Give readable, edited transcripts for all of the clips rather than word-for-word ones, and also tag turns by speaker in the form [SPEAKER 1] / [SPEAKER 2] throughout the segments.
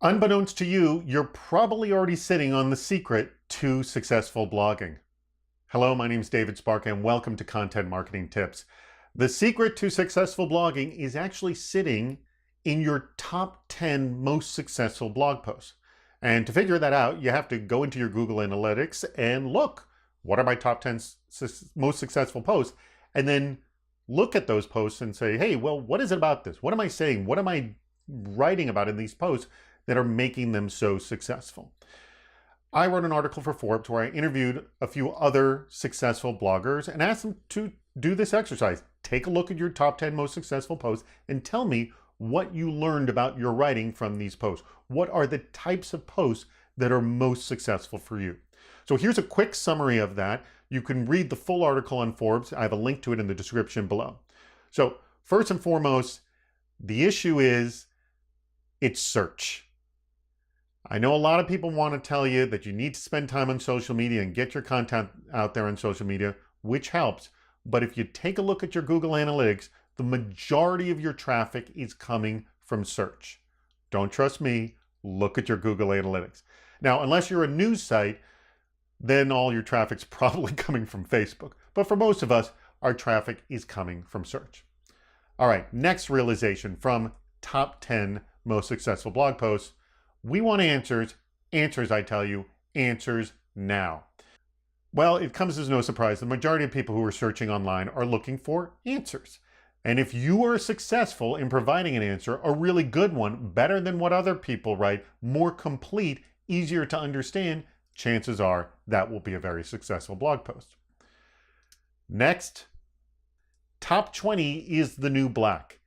[SPEAKER 1] Unbeknownst to you, you're probably already sitting on the secret to successful blogging. Hello, my name is David Spark and welcome to Content Marketing Tips. The secret to successful blogging is actually sitting in your top 10 most successful blog posts. And to figure that out, you have to go into your Google Analytics and look, what are my top 10 most successful posts? And then look at those posts and say, hey, well, what is it about this? What am I saying? What am I writing about in these posts that are making them so successful? I wrote an article for Forbes where I interviewed a few other successful bloggers and asked them to do this exercise. Take a look at your top 10 most successful posts and tell me what you learned about your writing from these posts. What are the types of posts that are most successful for you? So here's a quick summary of that. You can read the full article on Forbes. I have a link to it in the description below. So first and foremost, the issue is it's search. I know a lot of people want to tell you that you need to spend time on social media and get your content out there on social media, which helps. But if you take a look at your Google Analytics, the majority of your traffic is coming from search. Don't trust me, look at your Google Analytics. Now, unless you're a news site, then all your traffic's probably coming from Facebook. But for most of us, our traffic is coming from search. All right, next realization from top 10 most successful blog posts. We want answers. Answers, I tell you, answers now. Well, it comes as no surprise. The majority of people who are searching online are looking for answers. And if you are successful in providing an answer, a really good one, better than what other people write, more complete, easier to understand, chances are that will be a very successful blog post. Next, top 20 is the new black.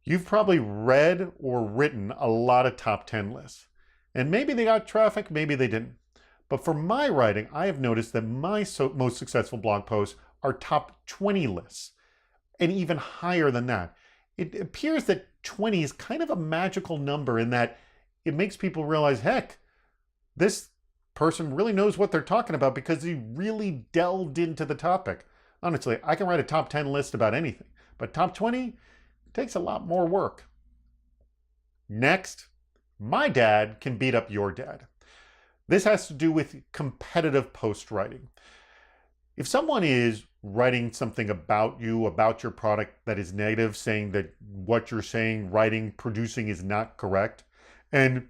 [SPEAKER 1] You've probably read or written a lot of top 10 lists. And maybe they got traffic, maybe they didn't. But for my writing, I have noticed that my most successful blog posts are top 20 lists, and even higher than that. It appears that 20 is kind of a magical number in that it makes people realize, heck, this person really knows what they're talking about because he really delved into the topic. Honestly, I can write a top 10 list about anything, but top 20 takes a lot more work. Next, my dad can beat up your dad. This has to do with competitive post writing. If someone is writing something about you, about your product that is negative, saying that what you're saying, writing, producing is not correct, and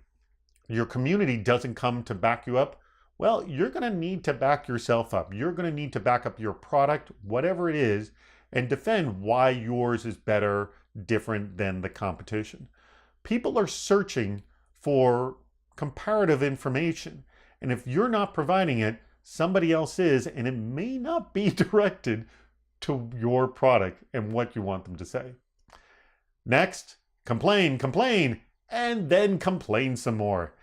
[SPEAKER 1] your community doesn't come to back you up, well, you're going to need to back yourself up. You're going to need to back up your product, whatever it is, and defend why yours is better, different than the competition. People are searching for comparative information, and if you're not providing it, somebody else is, and it may not be directed to your product and what you want them to say. Next, complain, complain, and then complain some more.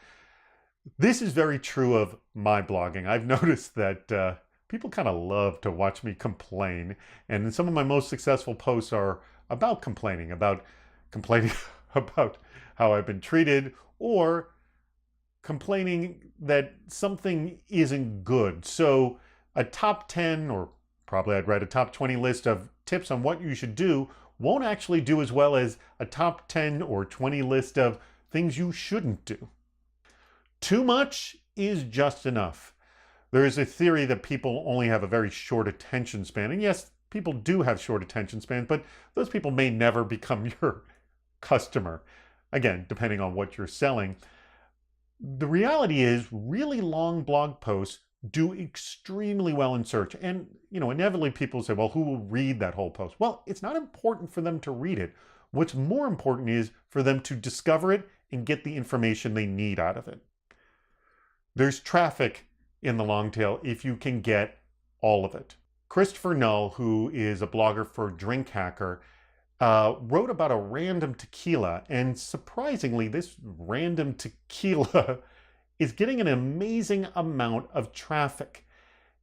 [SPEAKER 1] This is very true of my blogging. I've noticed that people kind of love to watch me complain, and some of my most successful posts are about complaining about how I've been treated, or complaining that something isn't good. So a top 10, or probably I'd write a top 20 list of tips on what you should do won't actually do as well as a top 10 or 20 list of things you shouldn't do. Too much is just enough. There is a theory that people only have a very short attention span. And yes, people do have short attention spans, but those people may never become your customer. Again, depending on what you're selling. The reality is really long blog posts do extremely well in search. And, inevitably people say, well, who will read that whole post? Well, it's not important for them to read it. What's more important is for them to discover it and get the information they need out of it. There's traffic in the long tail if you can get all of it. Christopher Null, who is a blogger for Drink Hacker, wrote about a random tequila, and surprisingly, this random tequila is getting an amazing amount of traffic.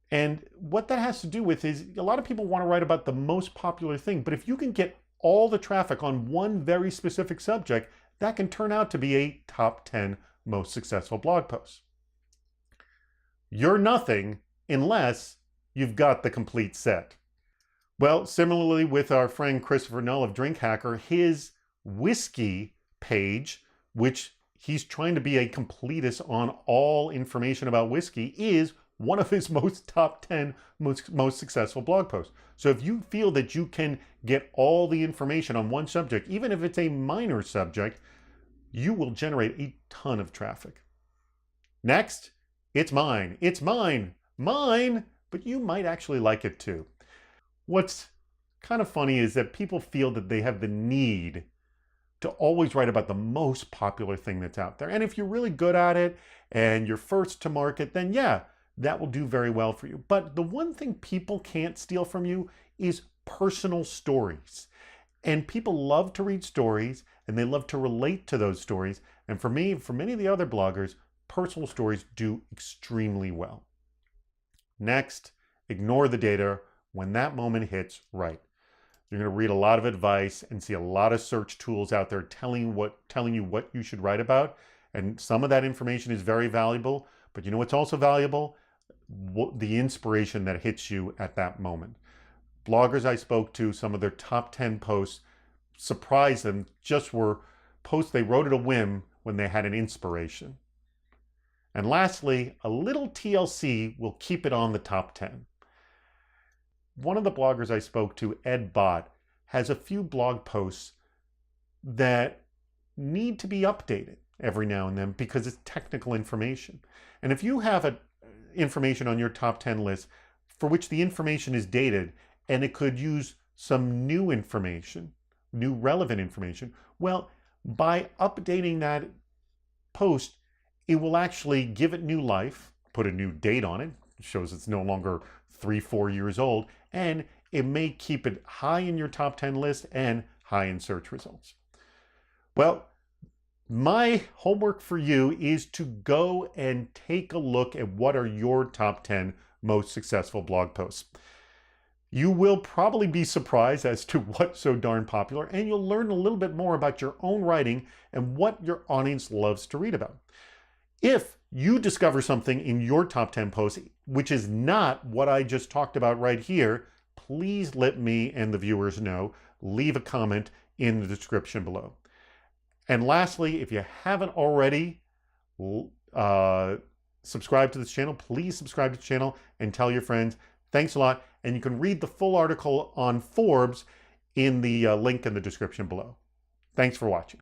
[SPEAKER 1] And what that has to do with is a lot of people want to write about the most popular thing, but if you can get all the traffic on one very specific subject, that can turn out to be a top 10 most successful blog post. You're nothing unless you've got the complete set. Well, similarly with our friend Christopher Null of Drink Hacker, his whiskey page, which he's trying to be a completist on all information about whiskey, is one of his top 10 most successful blog posts. So if you feel that you can get all the information on one subject, even if it's a minor subject, you will generate a ton of traffic. Next, it's mine. It's mine. Mine, but you might actually like it too. What's kind of funny is that people feel that they have the need to always write about the most popular thing that's out there. And if you're really good at it and you're first to market, then yeah, that will do very well for you. But the one thing people can't steal from you is personal stories. And people love to read stories and they love to relate to those stories. And for me, for many of the other bloggers, personal stories do extremely well. Next, ignore the data when that moment hits right. You're going to read a lot of advice and see a lot of search tools out there telling you what you should write about. And some of that information is very valuable, but you know what's also valuable? The inspiration that hits you at that moment. Bloggers I spoke to, some of their top 10 posts surprised them, just were posts they wrote at a whim when they had an inspiration. And lastly, a little TLC will keep it on the top 10. One of the bloggers I spoke to, Ed Bott, has a few blog posts that need to be updated every now and then because it's technical information. And if you have information on your top 10 list for which the information is dated and it could use some new information, new relevant information, well, by updating that post, it will actually give it new life, put a new date on it, shows it's no longer 3-4 years old, and it may keep it high in your top 10 list and high in search results. Well, my homework for you is to go and take a look at what are your top 10 most successful blog posts. You will probably be surprised as to what's so darn popular, and you'll learn a little bit more about your own writing and what your audience loves to read about. If you discover something in your top 10 posts, which is not what I just talked about right here, please let me and the viewers know. Leave a comment in the description below. And lastly, if you haven't already subscribed to this channel, please subscribe to the channel and tell your friends. Thanks a lot. And you can read the full article on Forbes in the link in the description below. Thanks for watching.